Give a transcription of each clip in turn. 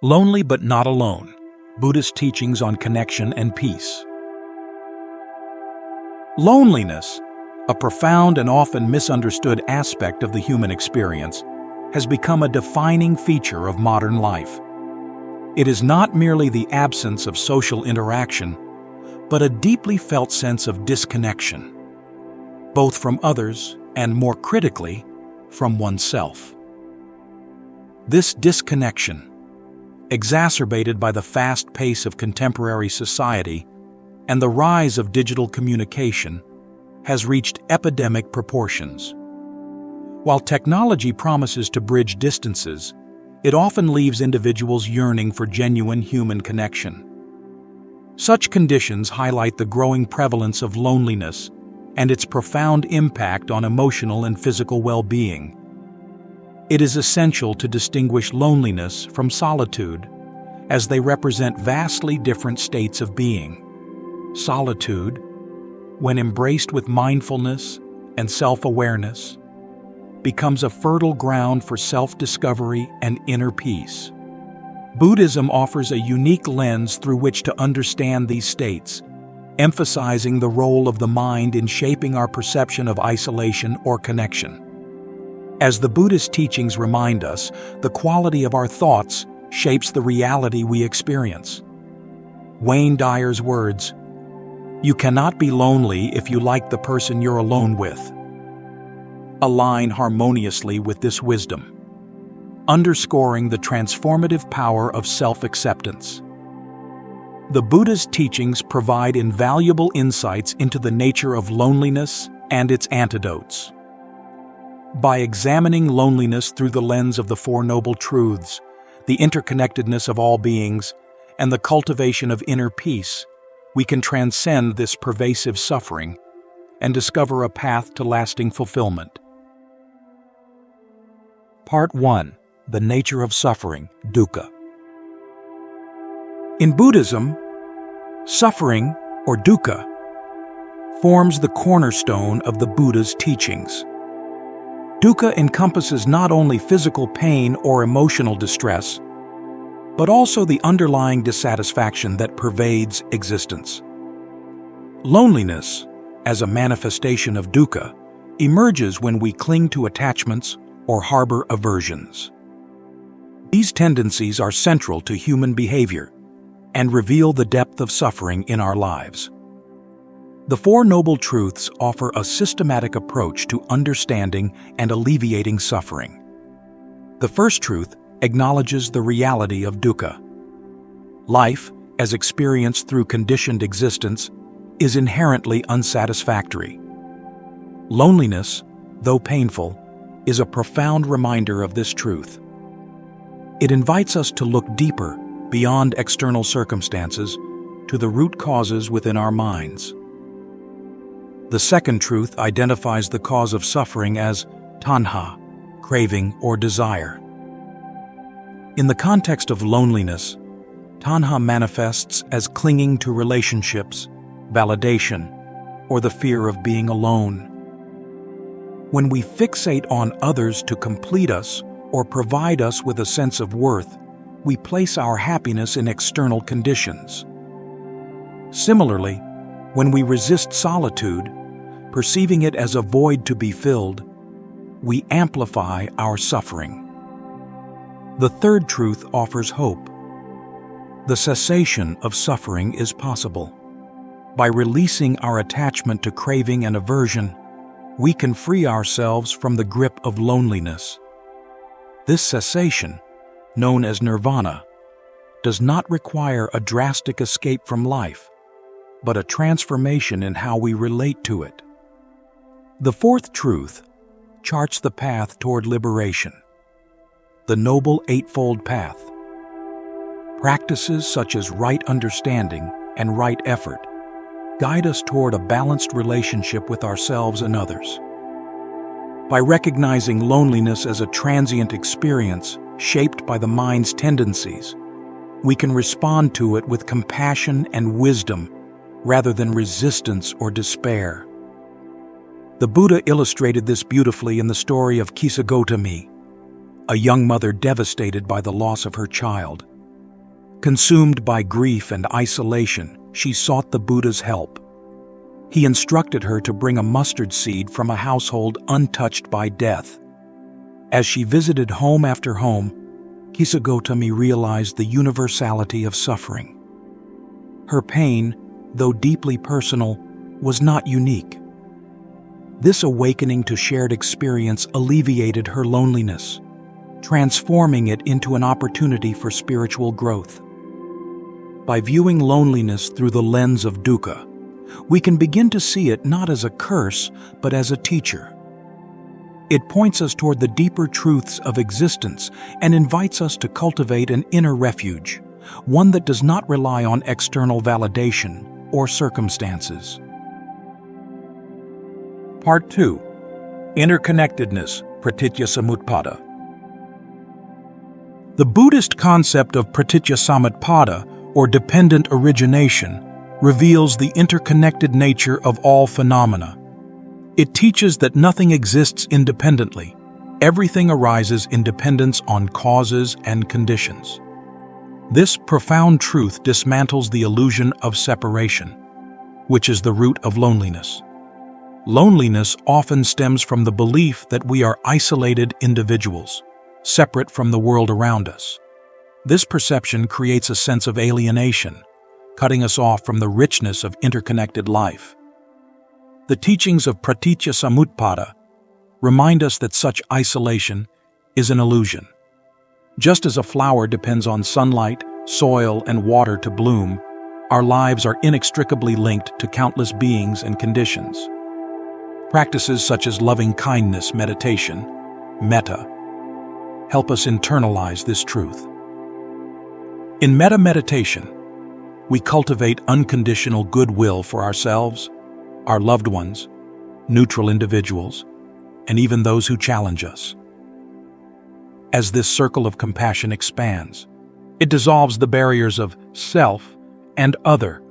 Lonely but not alone. Buddhist teachings on connection and peace. Loneliness, a profound and often misunderstood aspect of the human experience, has become a defining feature of modern life. It is not merely the absence of social interaction, but a deeply felt sense of disconnection, both from others and, more critically, from oneself. This disconnection, exacerbated by the fast pace of contemporary society and the rise of digital communication, has reached epidemic proportions. While technology promises to bridge distances, it often leaves individuals yearning for genuine human connection. Such conditions highlight the growing prevalence of loneliness and its profound impact on emotional and physical well-being. It is essential to distinguish loneliness from solitude, as they represent vastly different states of being. Solitude, when embraced with mindfulness and self-awareness, becomes a fertile ground for self-discovery and inner peace. Buddhism offers a unique lens through which to understand these states, emphasizing the role of the mind in shaping our perception of isolation or connection. As the Buddhist teachings remind us, the quality of our thoughts shapes the reality we experience. Wayne Dyer's words, "You cannot be lonely if you like the person you're alone with," align harmoniously with this wisdom, underscoring the transformative power of self-acceptance. The Buddha's teachings provide invaluable insights into the nature of loneliness and its antidotes. By examining loneliness through the lens of the Four Noble Truths, the interconnectedness of all beings, and the cultivation of inner peace, we can transcend this pervasive suffering and discover a path to lasting fulfillment. Part 1. The Nature of Suffering, Dukkha. In Buddhism, suffering, or dukkha, forms the cornerstone of the Buddha's teachings. Dukkha encompasses not only physical pain or emotional distress, but also the underlying dissatisfaction that pervades existence. Loneliness, as a manifestation of dukkha, emerges when we cling to attachments or harbor aversions. These tendencies are central to human behavior and reveal the depth of suffering in our lives. The Four Noble Truths offer a systematic approach to understanding and alleviating suffering. The first truth acknowledges the reality of dukkha. Life, as experienced through conditioned existence, is inherently unsatisfactory. Loneliness, though painful, is a profound reminder of this truth. It invites us to look deeper, beyond external circumstances, to the root causes within our minds. The second truth identifies the cause of suffering as tanha, craving or desire. In the context of loneliness, tanha manifests as clinging to relationships, validation, or the fear of being alone. When we fixate on others to complete us or provide us with a sense of worth, we place our happiness in external conditions. Similarly, when we resist solitude, perceiving it as a void to be filled, we amplify our suffering. The third truth offers hope. The cessation of suffering is possible. By releasing our attachment to craving and aversion, we can free ourselves from the grip of loneliness. This cessation, known as nirvana, does not require a drastic escape from life, but a transformation in how we relate to it. The fourth truth charts the path toward liberation. The Noble Eightfold Path. Practices such as right understanding and right effort guide us toward a balanced relationship with ourselves and others. By recognizing loneliness as a transient experience shaped by the mind's tendencies, we can respond to it with compassion and wisdom rather than resistance or despair. The Buddha illustrated this beautifully in the story of 𝐂𝐴𝐸, a young mother devastated by the loss of her child. Consumed by grief and isolation, she sought the Buddha's help. He instructed her to bring a mustard seed from a household untouched by death. As she visited home after home, 𝐂𝐴𝐻𝐸 realized the universality of suffering. Her pain, though deeply personal, was not unique. This awakening to shared experience alleviated her loneliness, transforming it into an opportunity for spiritual growth. By viewing loneliness through the lens of dukkha, we can begin to see it not as a curse, but as a teacher. It points us toward the deeper truths of existence and invites us to cultivate an inner refuge, one that does not rely on external validation or circumstances. Part 2. Interconnectedness, pratītyasamutpāda. The Buddhist concept of pratītyasamutpāda, or dependent origination, reveals the interconnected nature of all phenomena. It teaches that nothing exists independently. Everything arises in dependence on causes and conditions. This profound truth dismantles the illusion of separation, which is the root of loneliness. Loneliness often stems from the belief that we are isolated individuals, separate from the world around us. This perception creates a sense of alienation, cutting us off from the richness of interconnected life. The teachings of pratītyasamutpāda remind us that such isolation is an illusion. Just as a flower depends on sunlight, soil, and water to bloom, our lives are inextricably linked to countless beings and conditions. Practices such as loving-kindness meditation, metta, help us internalize this truth. In metta meditation, we cultivate unconditional goodwill for ourselves, our loved ones, neutral individuals, and even those who challenge us. As this circle of compassion expands, it dissolves the barriers of self and other,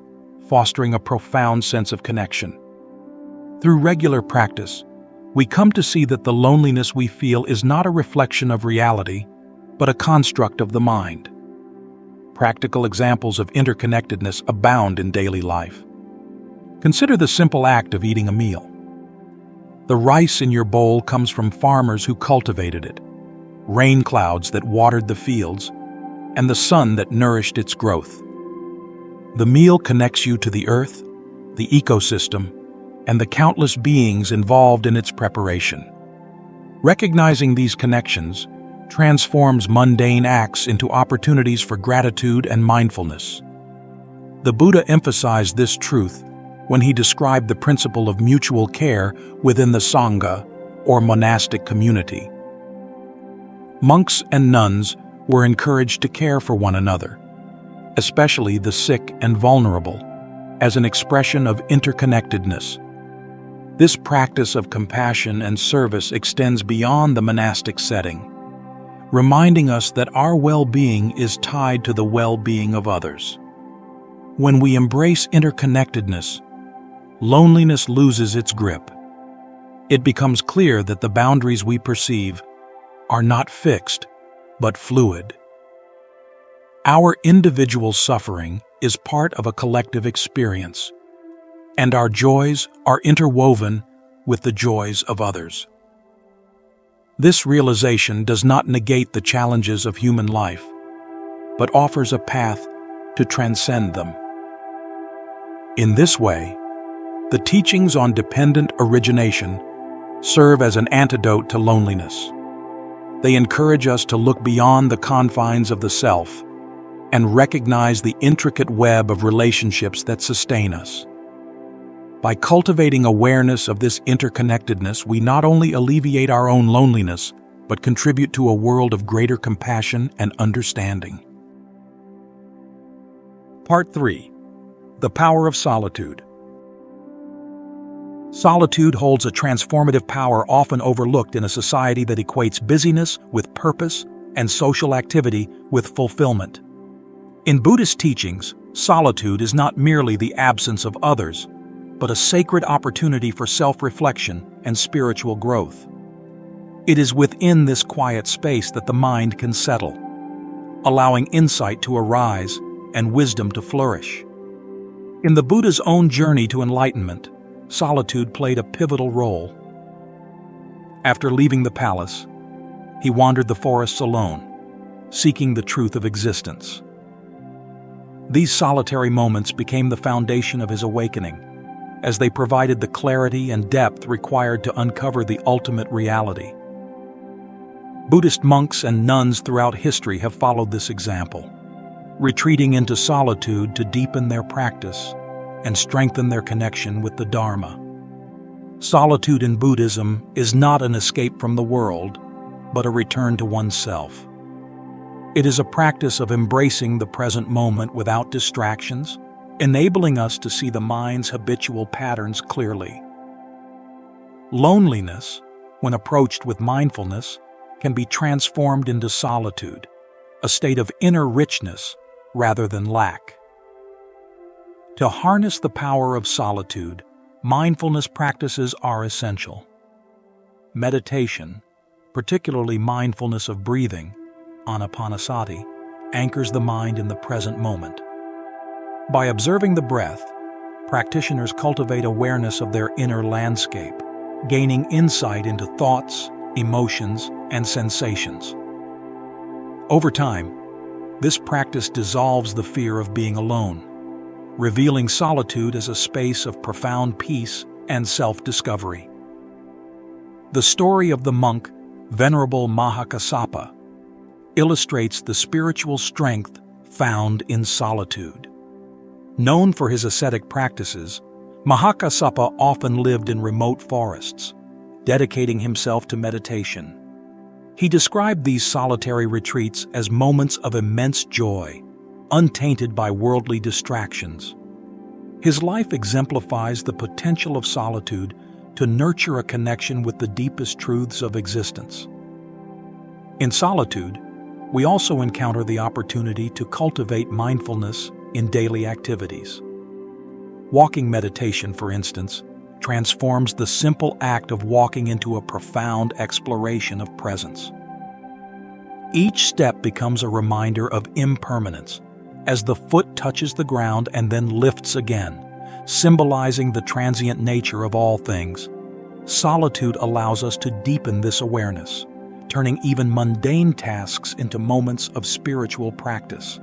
fostering a profound sense of connection. Through regular practice, we come to see that the loneliness we feel is not a reflection of reality, but a construct of the mind. Practical examples of interconnectedness abound in daily life. Consider the simple act of eating a meal. The rice in your bowl comes from farmers who cultivated it, rain clouds that watered the fields, and the sun that nourished its growth. The meal connects you to the earth, the ecosystem, and the countless beings involved in its preparation. Recognizing these connections transforms mundane acts into opportunities for gratitude and mindfulness. The Buddha emphasized this truth when he described the principle of mutual care within the Sangha, or monastic community. Monks and nuns were encouraged to care for one another, especially the sick and vulnerable, as an expression of interconnectedness. This practice of compassion and service extends beyond the monastic setting, reminding us that our well-being is tied to the well-being of others. When we embrace interconnectedness, loneliness loses its grip. It becomes clear that the boundaries we perceive are not fixed, but fluid. Our individual suffering is part of a collective experience, and our joys are interwoven with the joys of others. This realization does not negate the challenges of human life, but offers a path to transcend them. In this way, the teachings on dependent origination serve as an antidote to loneliness. They encourage us to look beyond the confines of the self and recognize the intricate web of relationships that sustain us. By cultivating awareness of this interconnectedness, we not only alleviate our own loneliness, but contribute to a world of greater compassion and understanding. Part 3. The Power of Solitude. Solitude holds a transformative power often overlooked in a society that equates busyness with purpose and social activity with fulfillment. In Buddhist teachings, solitude is not merely the absence of others, but a sacred opportunity for self-reflection and spiritual growth. It is within this quiet space that the mind can settle, allowing insight to arise and wisdom to flourish. In the Buddha's own journey to enlightenment, solitude played a pivotal role. After leaving the palace, he wandered the forests alone, seeking the truth of existence. These solitary moments became the foundation of his awakening, as they provided the clarity and depth required to uncover the ultimate reality. Buddhist monks and nuns throughout history have followed this example, retreating into solitude to deepen their practice and strengthen their connection with the Dharma. Solitude in Buddhism is not an escape from the world, but a return to oneself. It is a practice of embracing the present moment without distractions, enabling us to see the mind's habitual patterns clearly. Loneliness, when approached with mindfulness, can be transformed into solitude, a state of inner richness rather than lack. To harness the power of solitude, mindfulness practices are essential. Meditation, particularly mindfulness of breathing, anapanasati, anchors the mind in the present moment. By observing the breath, practitioners cultivate awareness of their inner landscape, gaining insight into thoughts, emotions, and sensations. Over time, this practice dissolves the fear of being alone, revealing solitude as a space of profound peace and self-discovery. The story of the monk, Venerable Mahakassapa, illustrates the spiritual strength found in solitude. Known for his ascetic practices, Mahakassapa often lived in remote forests, dedicating himself to meditation. He described these solitary retreats as moments of immense joy, untainted by worldly distractions. His life exemplifies the potential of solitude to nurture a connection with the deepest truths of existence. In solitude, we also encounter the opportunity to cultivate mindfulness in daily activities. Walking meditation, for instance, transforms the simple act of walking into a profound exploration of presence. Each step becomes a reminder of impermanence, as the foot touches the ground and then lifts again, symbolizing the transient nature of all things. Solitude allows us to deepen this awareness, turning even mundane tasks into moments of spiritual practice.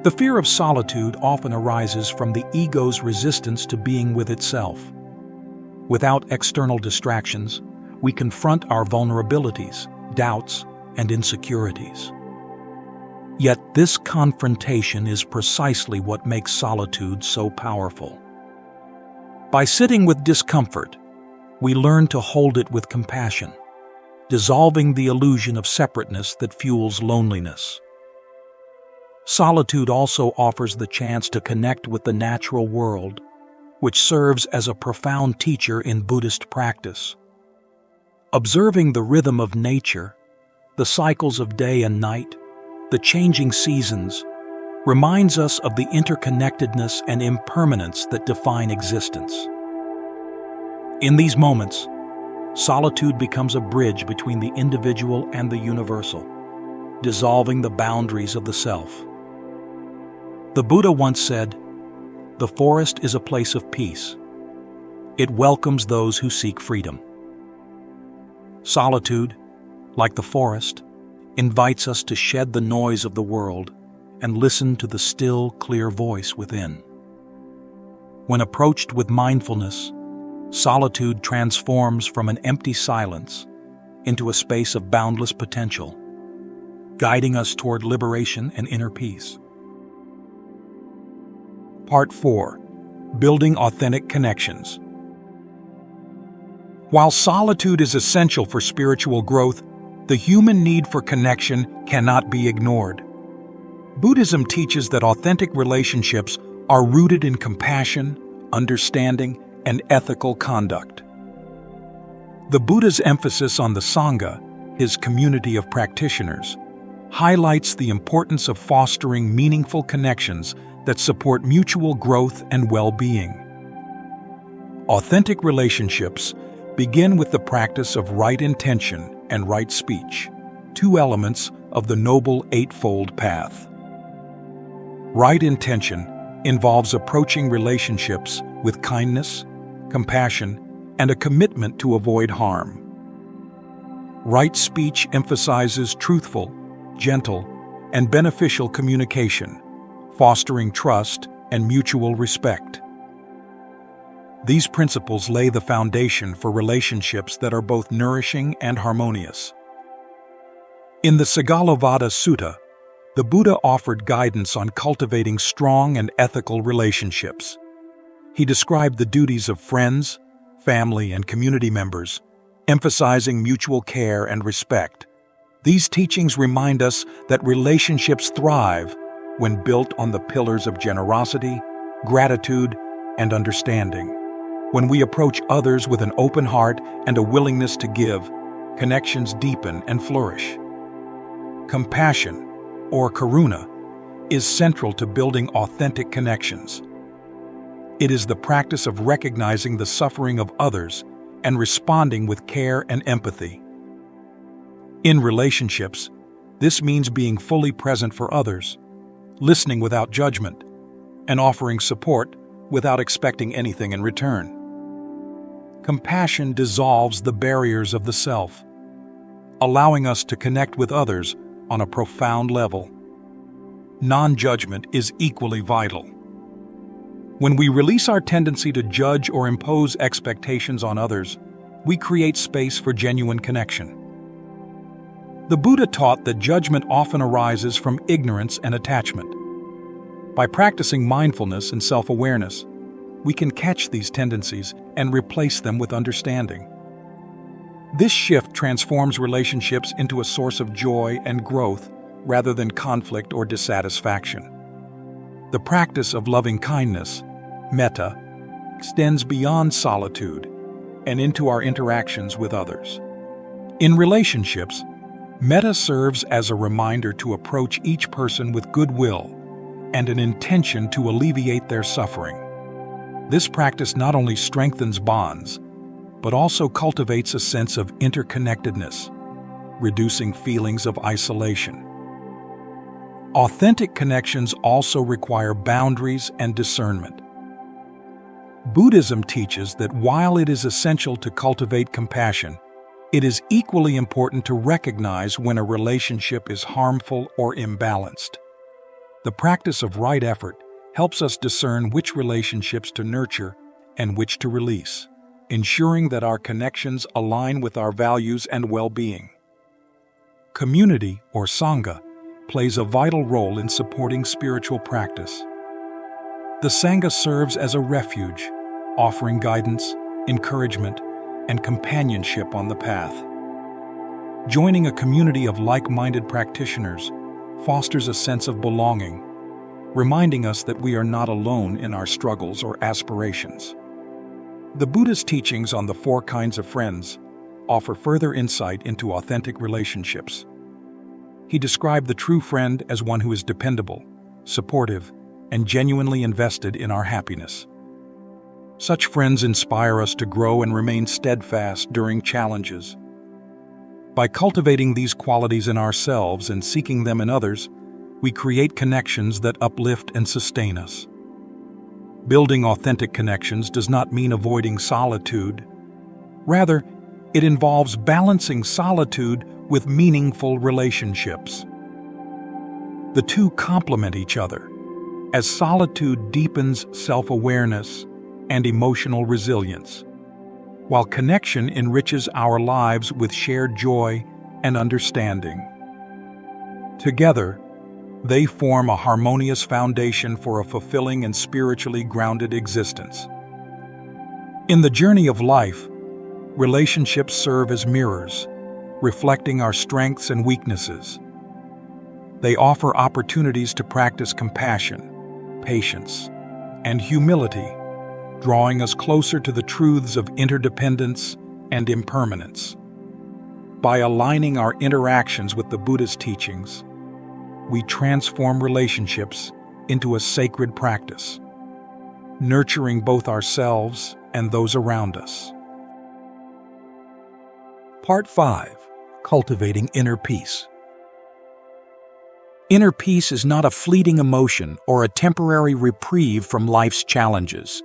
The fear of solitude often arises from the ego's resistance to being with itself. Without external distractions, we confront our vulnerabilities, doubts, and insecurities. Yet this confrontation is precisely what makes solitude so powerful. By sitting with discomfort, we learn to hold it with compassion, dissolving the illusion of separateness that fuels loneliness. Solitude also offers the chance to connect with the natural world, which serves as a profound teacher in Buddhist practice. Observing the rhythm of nature, the cycles of day and night, the changing seasons, reminds us of the interconnectedness and impermanence that define existence. In these moments, solitude becomes a bridge between the individual and the universal, dissolving the boundaries of the self. The Buddha once said, "The forest is a place of peace. It welcomes those who seek freedom." Solitude, like the forest, invites us to shed the noise of the world and listen to the still, clear voice within. When approached with mindfulness, solitude transforms from an empty silence into a space of boundless potential, guiding us toward liberation and inner peace. Part 4. Building authentic connections. While solitude is essential for spiritual growth, the human need for connection cannot be ignored. Buddhism teaches that authentic relationships are rooted in compassion, understanding, and ethical conduct. The Buddha's emphasis on the Sangha, his community of practitioners, highlights the importance of fostering meaningful connections that support mutual growth and well-being. Authentic relationships begin with the practice of right intention and right speech, two elements of the Noble Eightfold Path. Right intention involves approaching relationships with kindness, compassion, and a commitment to avoid harm. Right speech emphasizes truthful, gentle, and beneficial communication, fostering trust and mutual respect. These principles lay the foundation for relationships that are both nourishing and harmonious. In the 𝐂𝐴𝐦𝐦𝐬𝐞 Sutta, the Buddha offered guidance on cultivating strong and ethical relationships. He described the duties of friends, family, and community members, emphasizing mutual care and respect. These teachings remind us that relationships thrive when built on the pillars of generosity, gratitude, and understanding. When we approach others with an open heart and a willingness to give, connections deepen and flourish. Compassion, or karuna, is central to building authentic connections. It is the practice of recognizing the suffering of others and responding with care and empathy. In relationships, this means being fully present for others, listening without judgment, and offering support without expecting anything in return. Compassion dissolves the barriers of the self, allowing us to connect with others on a profound level. Non-judgment is equally vital. When we release our tendency to judge or impose expectations on others, we create space for genuine connection. The Buddha taught that judgment often arises from ignorance and attachment. By practicing mindfulness and self-awareness, we can catch these tendencies and replace them with understanding. This shift transforms relationships into a source of joy and growth rather than conflict or dissatisfaction. The practice of loving kindness, metta, extends beyond solitude and into our interactions with others. In relationships, metta serves as a reminder to approach each person with goodwill and an intention to alleviate their suffering. This practice not only strengthens bonds, but also cultivates a sense of interconnectedness, reducing feelings of isolation. Authentic connections also require boundaries and discernment. Buddhism teaches that while it is essential to cultivate compassion, it is equally important to recognize when a relationship is harmful or imbalanced. The practice of right effort helps us discern which relationships to nurture and which to release, ensuring that our connections align with our values and well-being. Community, or sangha, plays a vital role in supporting spiritual practice. The sangha serves as a refuge, offering guidance, encouragement, and companionship on the path. Joining a community of like-minded practitioners fosters a sense of belonging, reminding us that we are not alone in our struggles or aspirations. The Buddha's teachings on the 4 kinds of friends offer further insight into authentic relationships. He described the true friend as one who is dependable, supportive, and genuinely invested in our happiness. Such friends inspire us to grow and remain steadfast during challenges. By cultivating these qualities in ourselves and seeking them in others, we create connections that uplift and sustain us. Building authentic connections does not mean avoiding solitude. Rather, it involves balancing solitude with meaningful relationships. The two complement each other, as solitude deepens self-awareness and emotional resilience, while connection enriches our lives with shared joy and understanding. Together, they form a harmonious foundation for a fulfilling and spiritually grounded existence. In the journey of life, relationships serve as mirrors, reflecting our strengths and weaknesses. They offer opportunities to practice compassion, patience, and humility, drawing us closer to the truths of interdependence and impermanence. By aligning our interactions with the Buddhist teachings, we transform relationships into a sacred practice, nurturing both ourselves and those around us. Part 5. Cultivating Inner Peace. Inner peace is not a fleeting emotion or a temporary reprieve from life's challenges.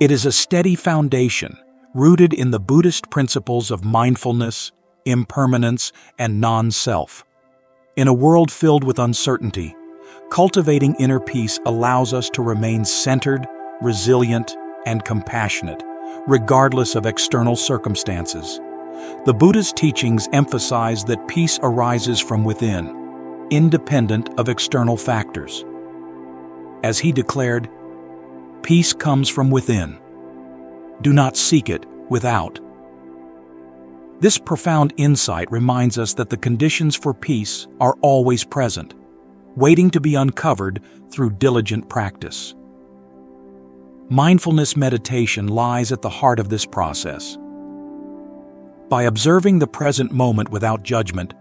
It is a steady foundation rooted in the Buddhist principles of mindfulness, impermanence, and non-self. In a world filled with uncertainty, cultivating inner peace allows us to remain centered, resilient, and compassionate, regardless of external circumstances. The Buddha's teachings emphasize that peace arises from within, independent of external factors. As he declared, "Peace comes from within. Do not seek it without." This profound insight reminds us that the conditions for peace are always present, waiting to be uncovered through diligent practice. Mindfulness meditation lies at the heart of this process. By observing the present moment without judgment,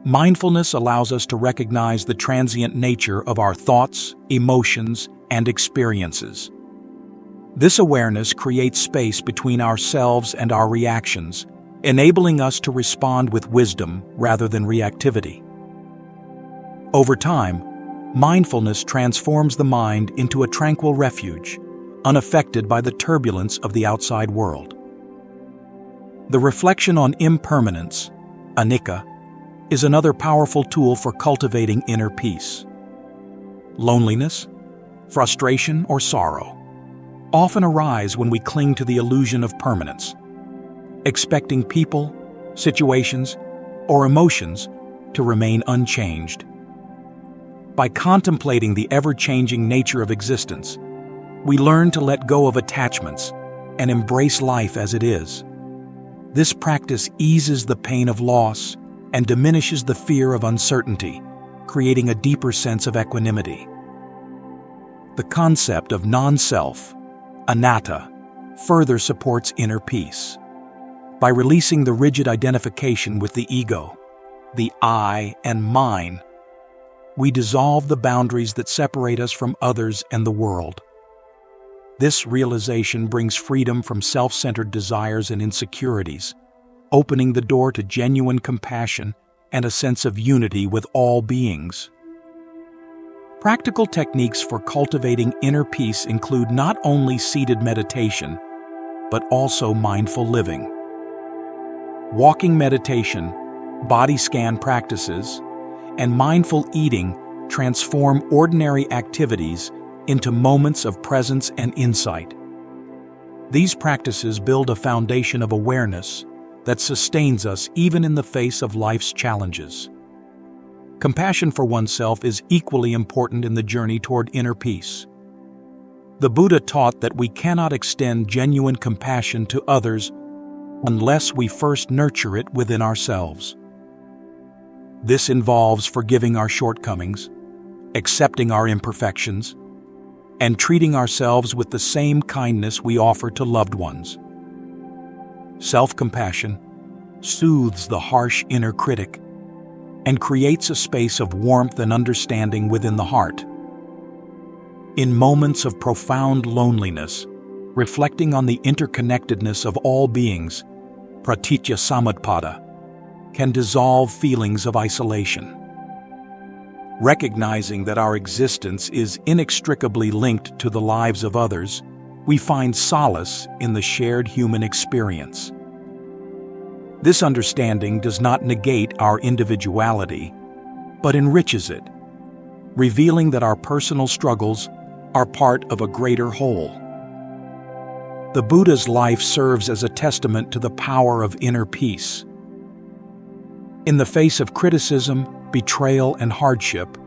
mindfulness allows us to recognize the transient nature of our thoughts, emotions, and experiences. This awareness creates space between ourselves and our reactions, enabling us to respond with wisdom rather than reactivity. Over time, mindfulness transforms the mind into a tranquil refuge, unaffected by the turbulence of the outside world. The reflection on impermanence, anicca, is another powerful tool for cultivating inner peace. Loneliness, frustration, or sorrow often arise when we cling to the illusion of permanence, expecting people, situations, or emotions to remain unchanged. By contemplating the ever-changing nature of existence, we learn to let go of attachments and embrace life as it is. This practice eases the pain of loss and diminishes the fear of uncertainty, creating a deeper sense of equanimity. The concept of non-self, anatta, further supports inner peace. By releasing the rigid identification with the ego, the I and mine, we dissolve the boundaries that separate us from others and the world. This realization brings freedom from self-centered desires and insecurities, opening the door to genuine compassion and a sense of unity with all beings. Practical techniques for cultivating inner peace include not only seated meditation, but also mindful living. Walking meditation, body scan practices, and mindful eating transform ordinary activities into moments of presence and insight. These practices build a foundation of awareness that sustains us even in the face of life's challenges. Compassion for oneself is equally important in the journey toward inner peace. The Buddha taught that we cannot extend genuine compassion to others unless we first nurture it within ourselves. This involves forgiving our shortcomings, accepting our imperfections, and treating ourselves with the same kindness we offer to loved ones. Self-compassion soothes the harsh inner critic and creates a space of warmth and understanding within the heart. In moments of profound loneliness, reflecting on the interconnectedness of all beings, pratītyasamutpāda, can dissolve feelings of isolation. Recognizing that our existence is inextricably linked to the lives of others, we find solace in the shared human experience. This understanding does not negate our individuality, but enriches it, revealing that our personal struggles are part of a greater whole. The Buddha's life serves as a testament to the power of inner peace. In the face of criticism, betrayal, and hardship,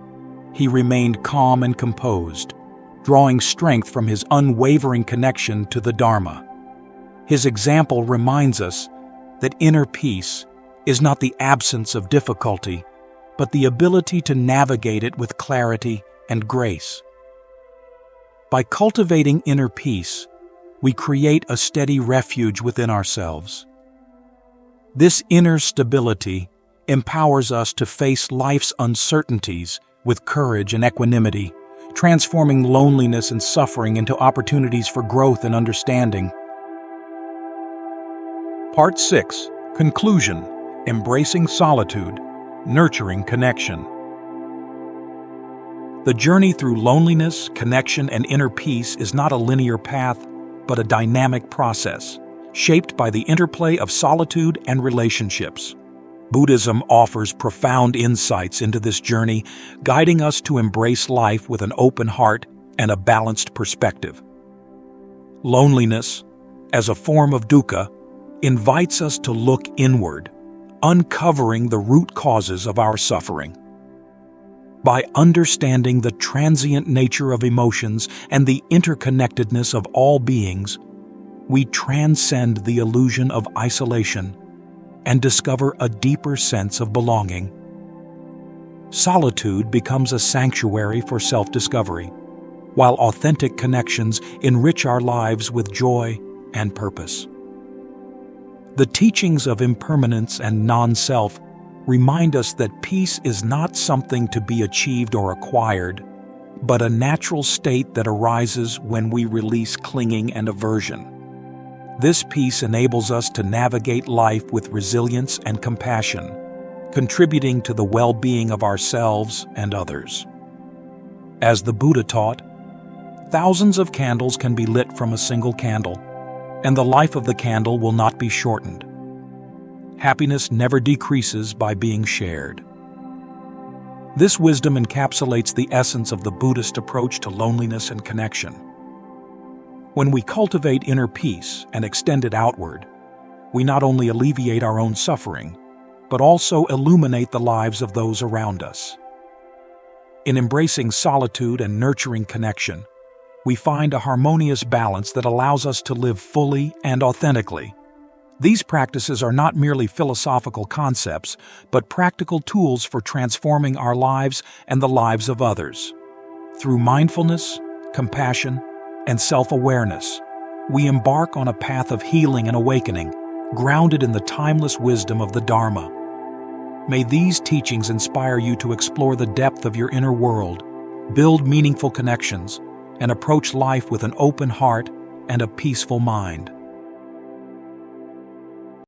he remained calm and composed, drawing strength from his unwavering connection to the Dharma. His example reminds us that inner peace is not the absence of difficulty, but the ability to navigate it with clarity and grace. By cultivating inner peace, we create a steady refuge within ourselves. This inner stability empowers us to face life's uncertainties with courage and equanimity, transforming loneliness and suffering into opportunities for growth and understanding. Part 6. Conclusion: Embracing Solitude, Nurturing Connection. The journey through loneliness, connection, and inner peace is not a linear path, but a dynamic process, shaped by the interplay of solitude and relationships. Buddhism offers profound insights into this journey, guiding us to embrace life with an open heart and a balanced perspective. Loneliness, as a form of dukkha, invites us to look inward, uncovering the root causes of our suffering. By understanding the transient nature of emotions and the interconnectedness of all beings, we transcend the illusion of isolation and discover a deeper sense of belonging. Solitude becomes a sanctuary for self-discovery, while authentic connections enrich our lives with joy and purpose. The teachings of impermanence and non-self remind us that peace is not something to be achieved or acquired, but a natural state that arises when we release clinging and aversion. This peace enables us to navigate life with resilience and compassion, contributing to the well-being of ourselves and others. As the Buddha taught, thousands of candles can be lit from a single candle, and the life of the candle will not be shortened. Happiness never decreases by being shared. This wisdom encapsulates the essence of the Buddhist approach to loneliness and connection. When we cultivate inner peace and extend it outward, we not only alleviate our own suffering, but also illuminate the lives of those around us. In embracing solitude and nurturing connection, we find a harmonious balance that allows us to live fully and authentically. These practices are not merely philosophical concepts, but practical tools for transforming our lives and the lives of others. Through mindfulness, compassion, and self-awareness, we embark on a path of healing and awakening, grounded in the timeless wisdom of the Dharma. May these teachings inspire you to explore the depth of your inner world, build meaningful connections, and approach life with an open heart and a peaceful mind.